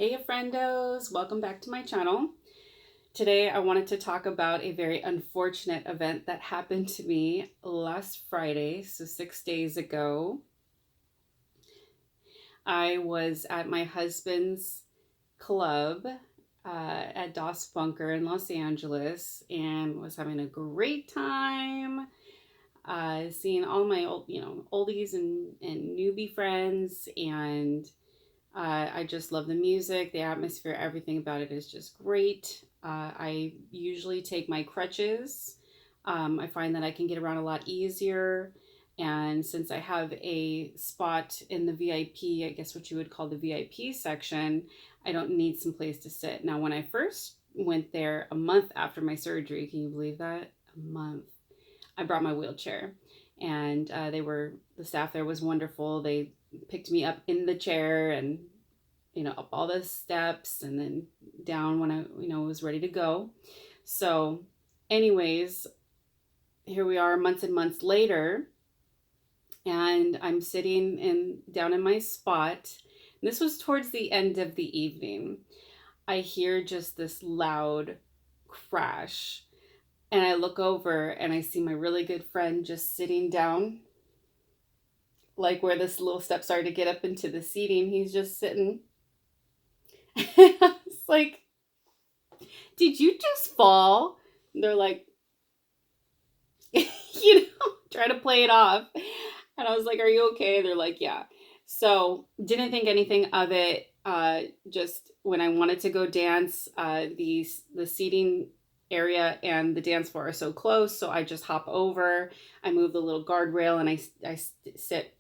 Hey friendos, welcome back to my channel. Today I wanted to talk about a very unfortunate event that happened to me last Friday, so 6 days ago. I was at my husband's club at Dos Bunker in Los Angeles and was having a great time. Seeing all my oldies and newbie friends, and I just love the music, the atmosphere, everything about it is just great. I usually take my crutches. I find that I can get around a lot easier. And since I have a spot in the VIP, I guess what you would call the VIP section, I don't need some place to sit. Now, when I first went there a month after my surgery, can you believe that? A month. I brought my wheelchair, and the staff there was wonderful. They picked me up in the chair and up all the steps and then down when I was ready to go. So anyways, here we are months and months later, and I'm sitting down in my spot. And this was towards the end of the evening. I hear just this loud crash, and I look over and I see my really good friend just sitting down, like where this little step started to get up into the seating. He's just sitting. It's like, did you just fall? And they're like, try to play it off. And I was like, are you okay? They're like, yeah. So didn't think anything of it. Just when I wanted to go dance, the seating area and the dance floor are so close, so I just hop over. I move the little guardrail, and I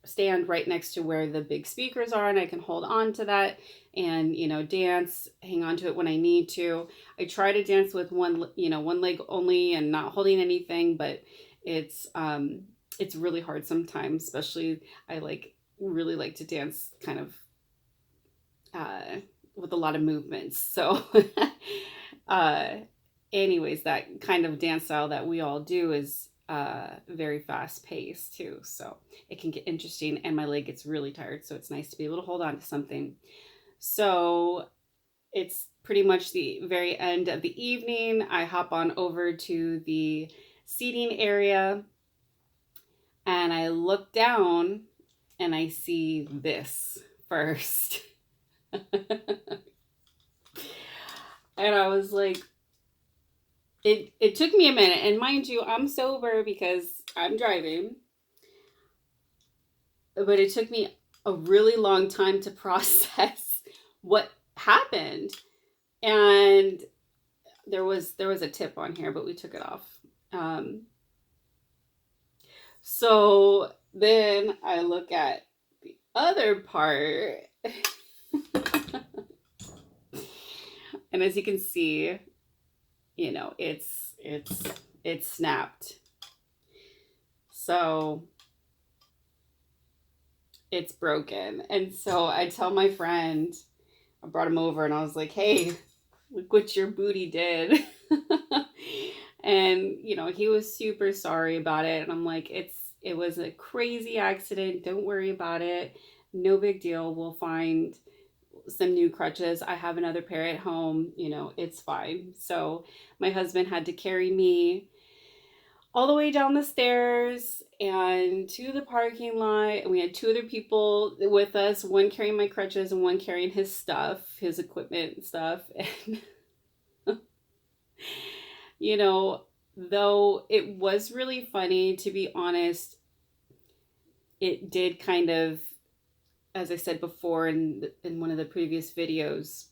stand right next to where the big speakers are, and I can hold on to that and dance, hang on to it when I need to. I try to dance with one leg only and not holding anything, but it's really hard sometimes, especially I really like to dance kind of with a lot of movements. So anyways, that kind of dance style that we all do is very fast paced too. So it can get interesting, and my leg gets really tired. So it's nice to be able to hold on to something. So it's pretty much the very end of the evening. I hop on over to the seating area, and I look down and I see this first. And I was like, it took me a minute, and mind you, I'm sober because I'm driving, but it took me a really long time to process what happened. And there was a tip on here, but we took it off. So then I look at the other part, and as you can see, it's snapped. So it's broken. And so I tell my friend, I brought him over, and I was like, hey, look what your booty did. And he was super sorry about it, and I'm like, it was a crazy accident, don't worry about it, no big deal, we'll find some new crutches, I have another pair at home, it's fine. So my husband had to carry me all the way down the stairs and to the parking lot, and we had two other people with us, one carrying my crutches and one carrying his stuff, his equipment and stuff. And though it was really funny, to be honest, it did kind of, as I said before in one of the previous videos,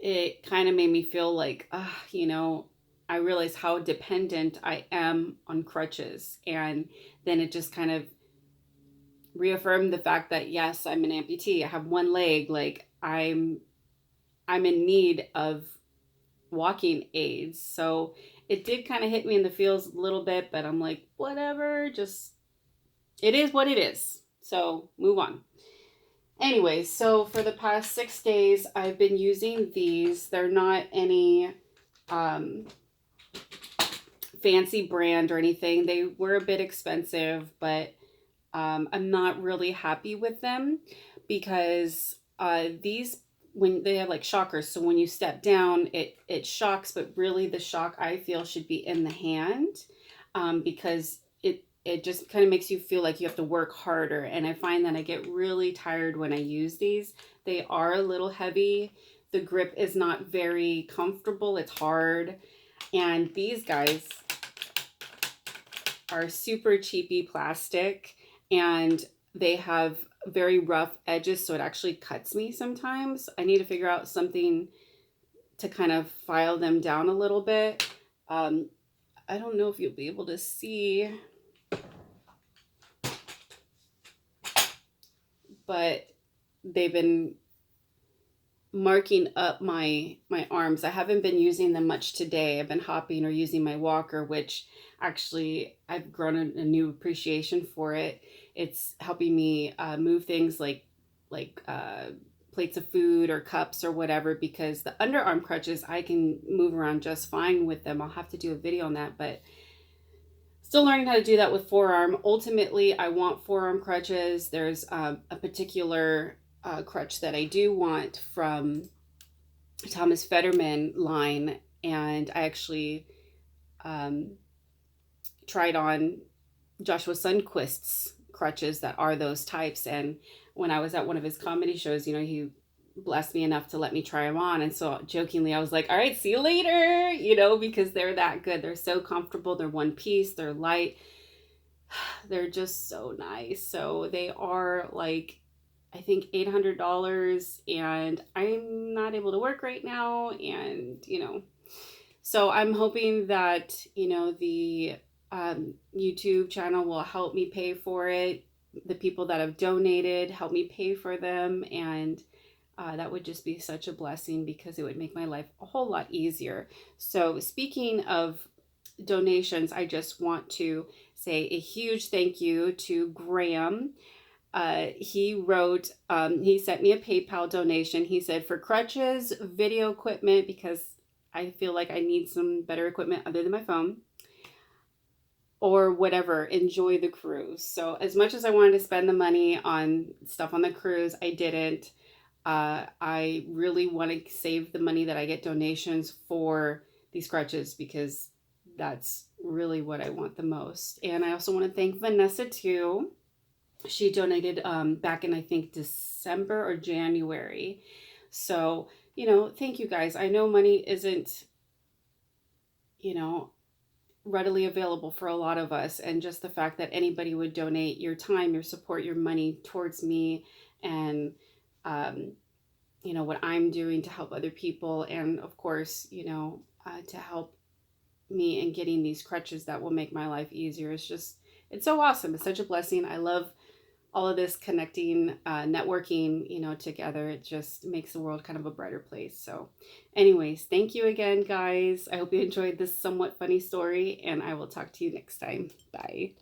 it kind of made me feel like, I realized how dependent I am on crutches. And then it just kind of reaffirmed the fact that, yes, I'm an amputee. I have one leg. Like, I'm in need of walking aids. So it did kind of hit me in the feels a little bit, but I'm like, whatever, just, it is what it is. So move on. Anyways, so for the past 6 days, I've been using these. They're not any fancy brand or anything. They were a bit expensive, but I'm not really happy with them because These, when they have like shockers, so when you step down, it shocks, but really the shock I feel should be in the hand, because it just kind of makes you feel like you have to work harder. And I find that I get really tired when I use these. They are a little heavy. The grip is not very comfortable. It's hard. And these guys are super cheapy plastic, and they have very rough edges, so it actually cuts me sometimes. I need to figure out something to kind of file them down a little bit. I don't know if you'll be able to see, but they've been marking up my arms. I haven't been using them much today. I've been hopping or using my walker, which actually I've grown a new appreciation for it. It's helping me move things like plates of food or cups or whatever, because the underarm crutches I can move around just fine with them. I'll have to do a video on that, but still learning how to do that with forearm. Ultimately, I want forearm crutches. There's a particular crutch that I do want from Thomas Fetterman line, and I actually tried on Joshua Sundquist's crutches that are those types. And when I was at one of his comedy shows, he blessed me enough to let me try them on. And so jokingly, I was like, all right, see you later, because they're that good. They're so comfortable. They're one piece. They're light. They're just so nice. So they are like, I think $800, and I'm not able to work right now. And, so I'm hoping that, the YouTube channel will help me pay for it. The people that have donated help me pay for them. And that would just be such a blessing, because it would make my life a whole lot easier. So speaking of donations, I just want to say a huge thank you to Graham. He wrote, he sent me a PayPal donation. He said, for crutches, video equipment, because I feel like I need some better equipment other than my phone, or whatever, enjoy the cruise. So as much as I wanted to spend the money on stuff on the cruise, I didn't. I really want to save the money that I get donations for these crutches, because that's really what I want the most. And I also want to thank Vanessa too. She donated back in, I think, December or January. So, thank you guys. I know money isn't, readily available for a lot of us. And just the fact that anybody would donate your time, your support, your money towards me, and, what I'm doing to help other people. And of course, to help me in getting these crutches that will make my life easier. It's so awesome. It's such a blessing. I love all of this connecting, networking, together. It just makes the world kind of a brighter place. So anyways, thank you again, guys. I hope you enjoyed this somewhat funny story, and I will talk to you next time. Bye.